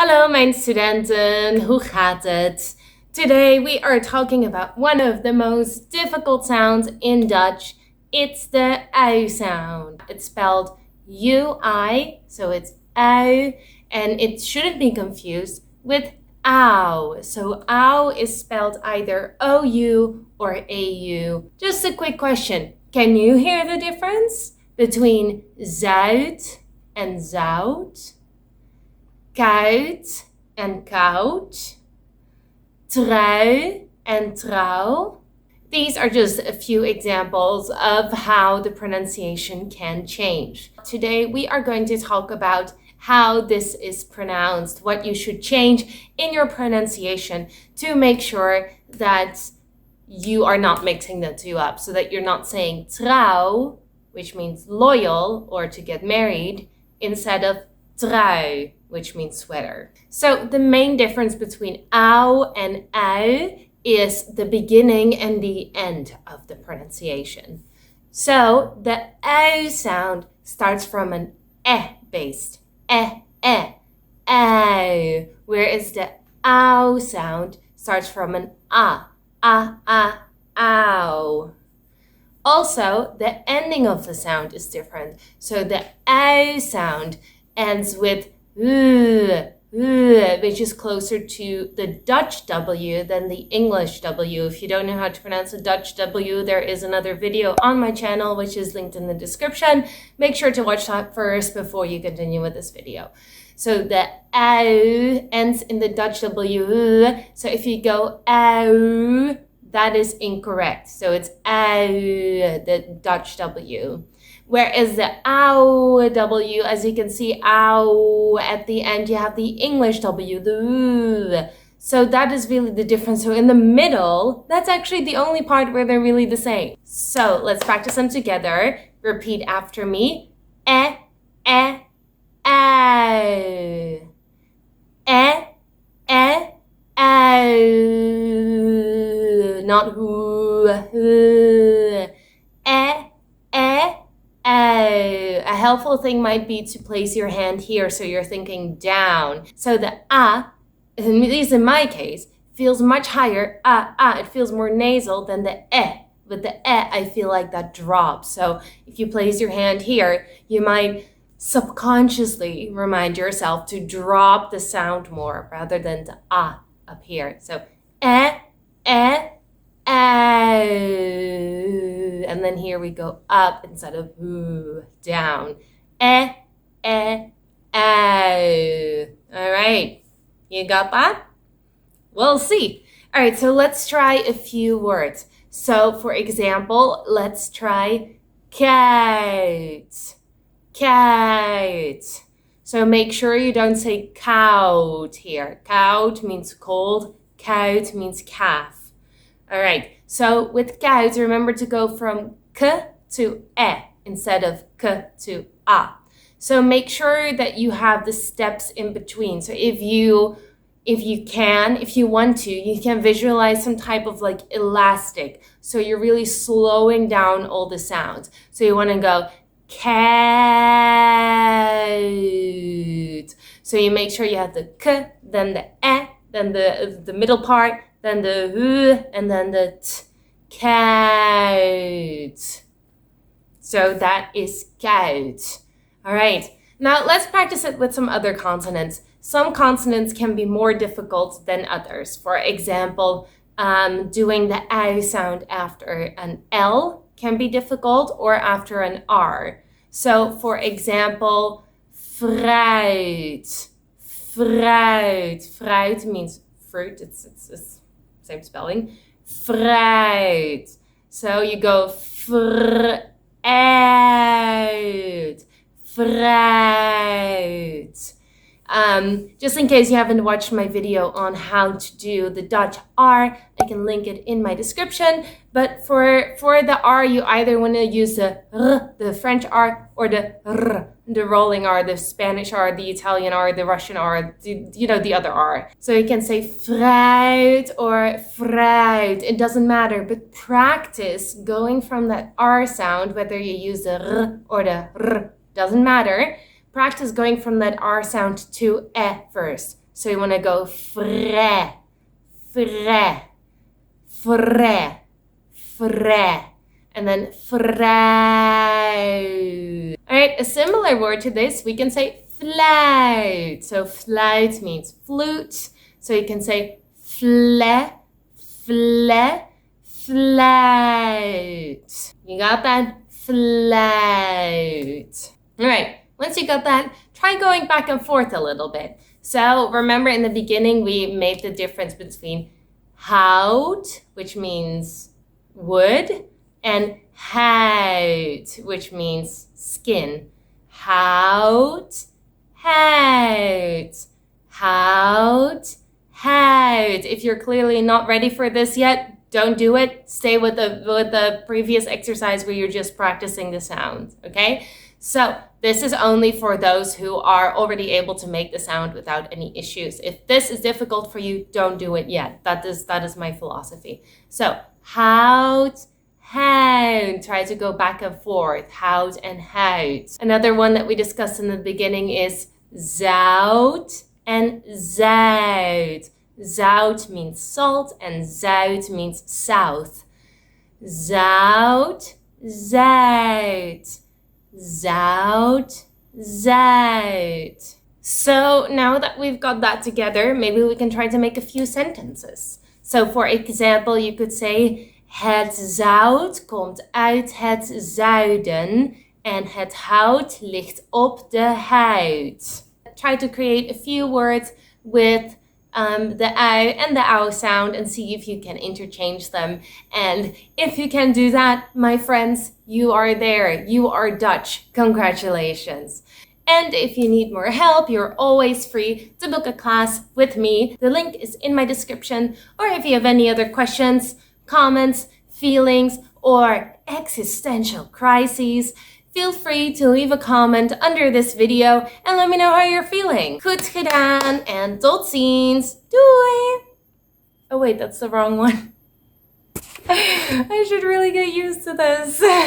Hallo mijn studenten, hoe gaat het? Today we are talking about one of the most difficult sounds in Dutch. It's the ui sound. It's spelled U-I, so it's ui, and it shouldn't be confused with ow. So ow is spelled either O-U or A-U. Just a quick question. Can you hear the difference between zuid and zout? Koud and koud, trui and trouw. These are just a few examples of how the pronunciation can change. Today we are going to talk about how this is pronounced, what you should change in your pronunciation to make sure that you are not mixing the two up, so that you're not saying trouw, which means loyal or to get married, instead of trui, which means sweater. So the main difference between ow and ui is the beginning and the end of the pronunciation. So the ui sound starts from an based ui, whereas the ow sound starts from an ow. Also, the ending of the sound is different. So the ui sound ends with which is closer to the Dutch W than the English W. If you don't know how to pronounce the Dutch W, there is another video on my channel, which is linked in the description. Make sure to watch that first before you continue with this video. So the au ends in the Dutch W. So if you go au, that is incorrect. So it's au, the Dutch W. Whereas the ow W, as you can see, ow, at the end you have the English W, the oo. So that is really the difference. So in the middle, that's actually the only part where they're really the same. So let's practice them together. Repeat after me. Ow. Ow. Not who. A helpful thing might be to place your hand here so you're thinking down. So the at least in my case, feels much higher. It feels more nasal than the With the I feel like that drops. So if you place your hand here, you might subconsciously remind yourself to drop the sound more rather than the up here. So and then here we go up instead of down. All right, you got that? We'll see. All right, so let's try a few words. So for example, let's try koud. Koud. So make sure you don't say koud here. Koud means cold. Koud means calf. All right, so with koud, remember to go from k to instead of k to a. So make sure that you have the steps in between. So if you want to, you can visualize some type of like elastic. So you're really slowing down all the sounds. So you want to go koud. So you make sure you have the k, then the then the middle part, then the and then the t. Koud. So that is koud. All right. Now let's practice it with some other consonants. Some consonants can be more difficult than others. For example, doing the ui sound after an L can be difficult, or after an R. So for example, fruit. Fruit. Fruit means fruit. It's same spelling. Fruit. So you go fruit. Fruit. Just in case you haven't watched my video on how to do the Dutch R, I can link it in my description. But for the R, you either want to use the R, the French R, or the R, the rolling R, the Spanish R, the Italian R, the Russian R, the other R. So you can say fruit or fruit. It doesn't matter, but practice going from that R sound, whether you use the R or the R, doesn't matter. Practice going from that R sound to first. So you want to go frais, frais, frais, frais, and then fruit. All right, a similar word to this, we can say fluit. So fluit means flute. So you can say fle, fle, float. You got that? Float. All right, once you got that, try going back and forth a little bit. So remember in the beginning, we made the difference between hout, which means wood, and huid, which means skin. Hout, huid, hout, huid. If you're clearly not ready for this yet, don't do it. Stay with the previous exercise where you're just practicing the sound, okay? So this is only for those who are already able to make the sound without any issues. If this is difficult for you, don't do it yet. That is my philosophy. So hout, hout. Try to go back and forth. Hout and hout. Another one that we discussed in the beginning is zout and zout. Zout means salt and zout means south. Zout, zout. Zout, zout. So now that we've got that together, maybe we can try to make a few sentences. So for example, you could say het zout komt uit het zuiden en het hout ligt op de huid. Try to create a few words with the I and the ow sound and see if you can interchange them. And if you can do that, my friends, you are there. You are Dutch. Congratulations. And if you need more help, you're always free to book a class with me. The link is in my description. Or if you have any other questions, comments, feelings, or existential crises, feel free to leave a comment under this video and let me know how you're feeling. Goed gedaan and tot ziens. Doei! Oh wait, that's the wrong one. I should really get used to this.